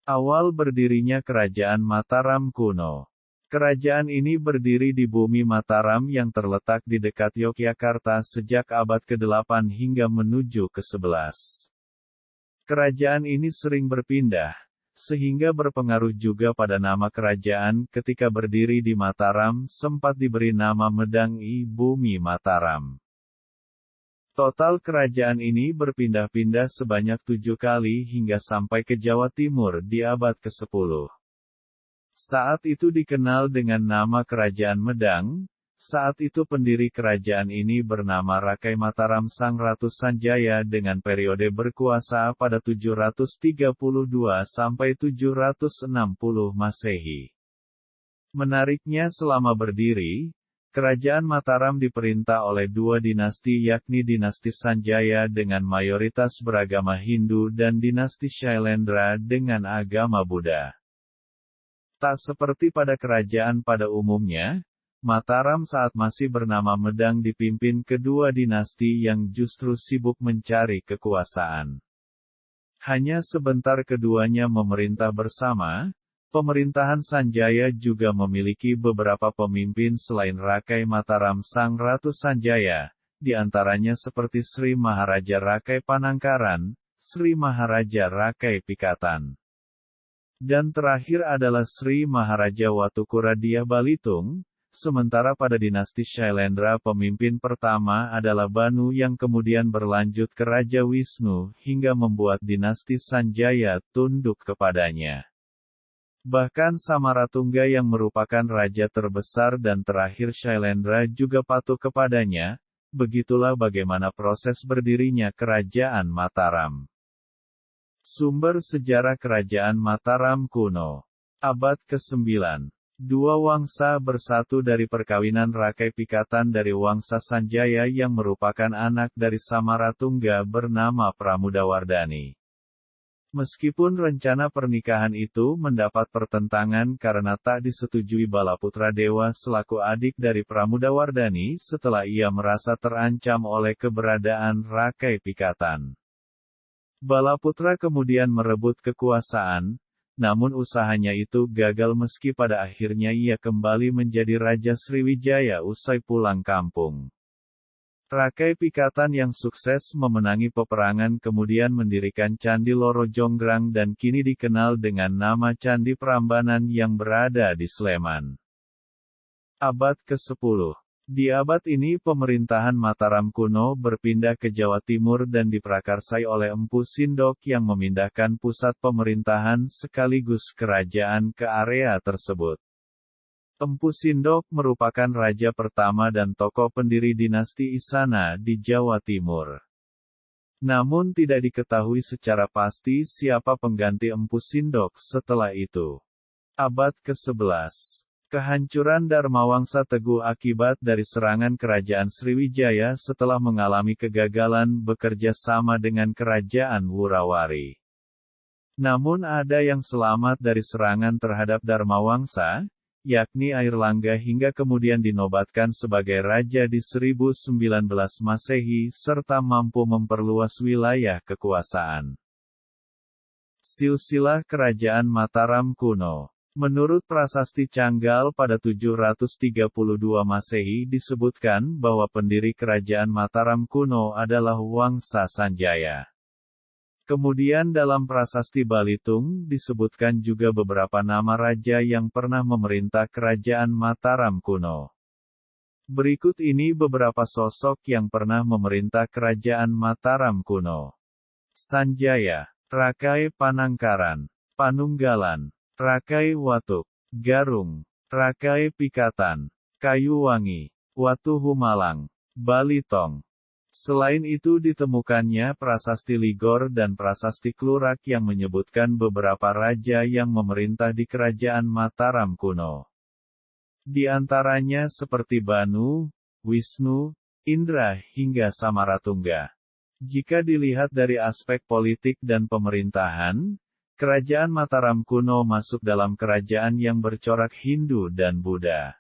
Awal berdirinya Kerajaan Mataram kuno. Kerajaan ini berdiri di bumi Mataram yang terletak di dekat Yogyakarta sejak abad ke-8 hingga menuju ke-11. Kerajaan ini sering berpindah, sehingga berpengaruh juga pada nama kerajaan. Ketika berdiri di Mataram sempat diberi nama Medang-i Bumi Mataram. Total kerajaan ini berpindah-pindah sebanyak 7 kali hingga sampai ke Jawa Timur di abad ke-10. Saat itu dikenal dengan nama Kerajaan Medang. Saat itu pendiri kerajaan ini bernama Rakai Mataram Sang Ratu Sanjaya dengan periode berkuasa pada 732 sampai 760 Masehi. Menariknya selama berdiri, Kerajaan Mataram diperintah oleh 2 dinasti yakni dinasti Sanjaya dengan mayoritas beragama Hindu dan dinasti Shailendra dengan agama Buddha. Tak seperti pada kerajaan pada umumnya, Mataram saat masih bernama Medang dipimpin kedua dinasti yang justru sibuk mencari kekuasaan. Hanya sebentar keduanya memerintah bersama. Pemerintahan Sanjaya juga memiliki beberapa pemimpin selain Rakai Mataram Sang Ratu Sanjaya, di antaranya seperti Sri Maharaja Rakai Panangkaran, Sri Maharaja Rakai Pikatan. Dan terakhir adalah Sri Maharaja Watukuradya Balitung. Sementara pada dinasti Shailendra pemimpin pertama adalah Banu yang kemudian berlanjut ke Raja Wisnu hingga membuat dinasti Sanjaya tunduk kepadanya. Bahkan Samaratungga yang merupakan raja terbesar dan terakhir Shailendra juga patuh kepadanya. Begitulah bagaimana proses berdirinya Kerajaan Mataram. Sumber sejarah Kerajaan Mataram kuno. Abad ke-9. 2 wangsa bersatu dari perkawinan Rakai Pikatan dari wangsa Sanjaya yang merupakan anak dari Samaratungga bernama Pramudawardhani. Meskipun rencana pernikahan itu mendapat pertentangan karena tak disetujui Balaputra Dewa selaku adik dari Pramudawardhani setelah ia merasa terancam oleh keberadaan Rakai Pikatan. Balaputra kemudian merebut kekuasaan, namun usahanya itu gagal meski pada akhirnya ia kembali menjadi Raja Sriwijaya usai pulang kampung. Rakai Pikatan yang sukses memenangi peperangan kemudian mendirikan Candi Loro Jonggrang dan kini dikenal dengan nama Candi Prambanan yang berada di Sleman. Abad ke-10. Di abad ini pemerintahan Mataram kuno berpindah ke Jawa Timur dan diprakarsai oleh Empu Sindok yang memindahkan pusat pemerintahan sekaligus kerajaan ke area tersebut. Empu Sindok merupakan raja pertama dan tokoh pendiri dinasti Isana di Jawa Timur. Namun tidak diketahui secara pasti siapa pengganti Empu Sindok setelah itu. Abad ke-11. Kehancuran Dharmawangsa Teguh akibat dari serangan kerajaan Sriwijaya setelah mengalami kegagalan bekerja sama dengan kerajaan Wurawari. Namun ada yang selamat dari serangan terhadap Dharmawangsa, yakni Airlangga hingga kemudian dinobatkan sebagai raja di 1019 Masehi serta mampu memperluas wilayah kekuasaan. Silsilah Kerajaan Mataram kuno. Menurut Prasasti Canggal pada 732 Masehi disebutkan bahwa pendiri Kerajaan Mataram kuno adalah Wangsa Sanjaya. Kemudian dalam Prasasti Balitung disebutkan juga beberapa nama raja yang pernah memerintah Kerajaan Mataram kuno. Berikut ini beberapa sosok yang pernah memerintah Kerajaan Mataram kuno. Sanjaya, Rakai Panangkaran, Panunggalan, Rakai Watuk, Garung, Rakai Pikatan, Kayuwangi, Watu Humalang, Balitong. Selain itu ditemukannya Prasasti Ligor dan Prasasti Klurak yang menyebutkan beberapa raja yang memerintah di Kerajaan Mataram kuno. Di antaranya seperti Banu, Wisnu, Indra hingga Samaratungga. Jika dilihat dari aspek politik dan pemerintahan, Kerajaan Mataram kuno masuk dalam kerajaan yang bercorak Hindu dan Buddha.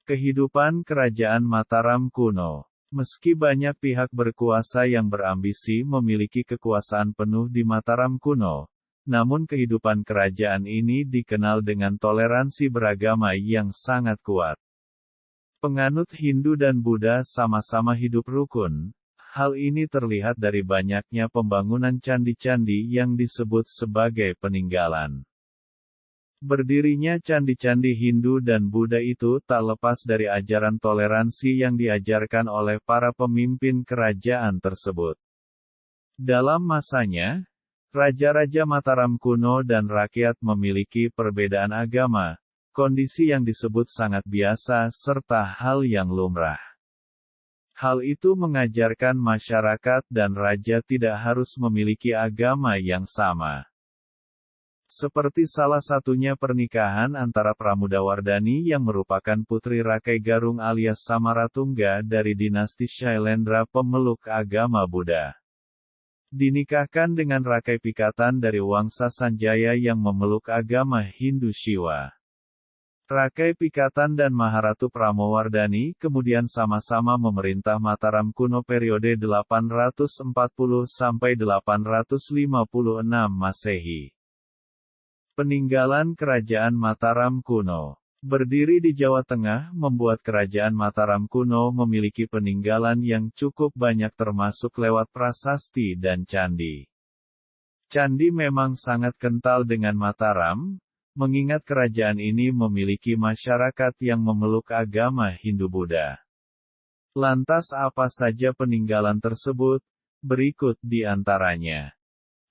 Kehidupan Kerajaan Mataram kuno. Meski banyak pihak berkuasa yang berambisi memiliki kekuasaan penuh di Mataram kuno, Namun kehidupan kerajaan ini dikenal dengan toleransi beragama yang sangat kuat. Penganut Hindu dan Buddha sama-sama hidup rukun. Hal ini terlihat dari banyaknya pembangunan candi-candi yang disebut sebagai peninggalan. Berdirinya candi-candi Hindu dan Buddha itu tak lepas dari ajaran toleransi yang diajarkan oleh para pemimpin kerajaan tersebut. Dalam masanya, raja-raja Mataram kuno dan rakyat memiliki perbedaan agama, kondisi yang disebut sangat biasa serta hal yang lumrah. Hal itu mengajarkan masyarakat dan raja tidak harus memiliki agama yang sama. Seperti salah satunya pernikahan antara Pramudawardhani yang merupakan putri Rakai Garung alias Samaratungga dari dinasti Shailendra pemeluk agama Buddha. Dinikahkan dengan Rakai Pikatan dari Wangsa Sanjaya yang memeluk agama Hindu Shiva. Rakai Pikatan dan Maharatu Pramowardhani kemudian sama-sama memerintah Mataram kuno periode 840 sampai 856 Masehi. Peninggalan Kerajaan Mataram kuno. Berdiri di Jawa Tengah membuat Kerajaan Mataram kuno memiliki peninggalan yang cukup banyak termasuk lewat prasasti dan candi. Candi memang sangat kental dengan Mataram, mengingat kerajaan ini memiliki masyarakat yang memeluk agama Hindu-Buddha. Lantas apa saja peninggalan tersebut? Berikut di antaranya.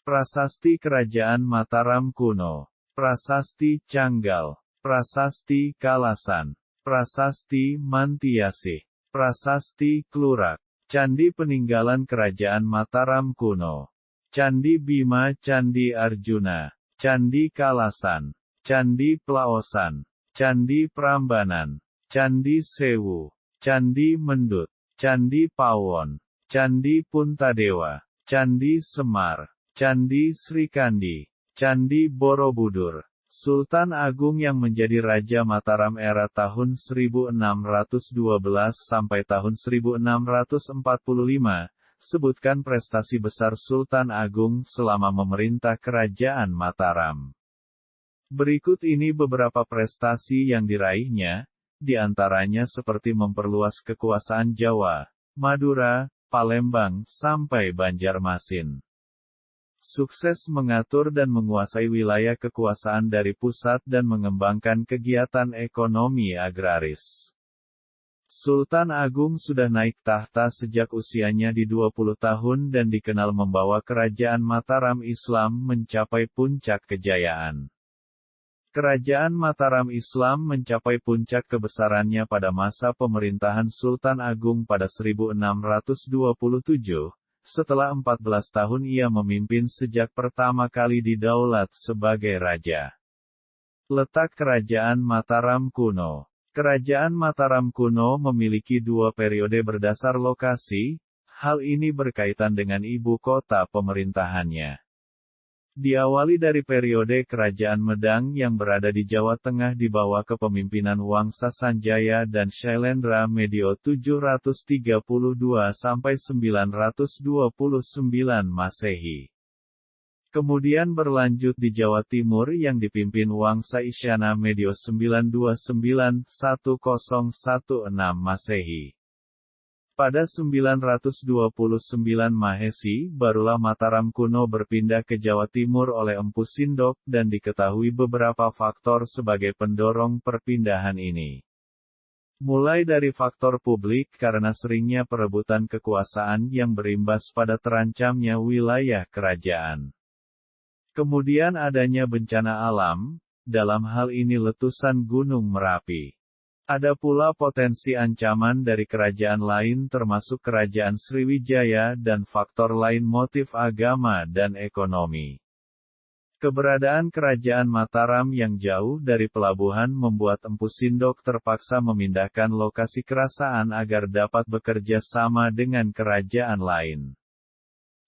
Prasasti Kerajaan Mataram kuno. Prasasti Canggal. Prasasti Kalasan, Prasasti Mantiasih, Prasasti Klurak, Candi Peninggalan Kerajaan Mataram kuno, Candi Bima, Candi Arjuna, Candi Kalasan, Candi Plaosan, Candi Prambanan, Candi Sewu, Candi Mendut, Candi Pawon, Candi Puntadewa, Candi Semar, Candi Srikandi, Candi Borobudur. Sultan Agung yang menjadi Raja Mataram era tahun 1612 sampai tahun 1645, sebutkan prestasi besar Sultan Agung selama memerintah Kerajaan Mataram. Berikut ini beberapa prestasi yang diraihnya, di antaranya seperti memperluas kekuasaan Jawa, Madura, Palembang, sampai Banjarmasin. Sukses mengatur dan menguasai wilayah kekuasaan dari pusat dan mengembangkan kegiatan ekonomi agraris. Sultan Agung sudah naik tahta sejak usianya di 20 tahun dan dikenal membawa Kerajaan Mataram Islam mencapai puncak kejayaan. Kerajaan Mataram Islam mencapai puncak kebesarannya pada masa pemerintahan Sultan Agung pada 1627. Setelah 14 tahun ia memimpin sejak pertama kali didaulat sebagai raja. Letak Kerajaan Mataram kuno. Kerajaan Mataram kuno memiliki dua periode berdasar lokasi, hal ini berkaitan dengan ibu kota pemerintahannya. Diawali dari periode Kerajaan Medang yang berada di Jawa Tengah di bawah kepemimpinan Wangsa Sanjaya dan Shailendra medio 732 sampai 929 Masehi. Kemudian berlanjut di Jawa Timur yang dipimpin Wangsa Isyana medio 929-1016 Masehi. Pada 929 Mahesi, barulah Mataram kuno berpindah ke Jawa Timur oleh Empu Sindok dan diketahui beberapa faktor sebagai pendorong perpindahan ini. Mulai dari faktor publik karena seringnya perebutan kekuasaan yang berimbas pada terancamnya wilayah kerajaan. Kemudian adanya bencana alam, dalam hal ini letusan Gunung Merapi. Ada pula potensi ancaman dari kerajaan lain termasuk Kerajaan Sriwijaya dan faktor lain motif agama dan ekonomi. Keberadaan Kerajaan Mataram yang jauh dari pelabuhan membuat Empu Sindok terpaksa memindahkan lokasi kerasaan agar dapat bekerja sama dengan kerajaan lain.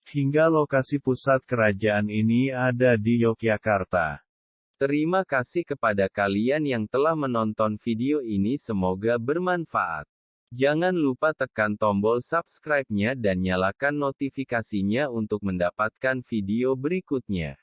Hingga lokasi pusat kerajaan ini ada di Yogyakarta. Terima kasih kepada kalian yang telah menonton video ini, semoga bermanfaat. Jangan lupa tekan tombol subscribe-nya dan nyalakan notifikasinya untuk mendapatkan video berikutnya.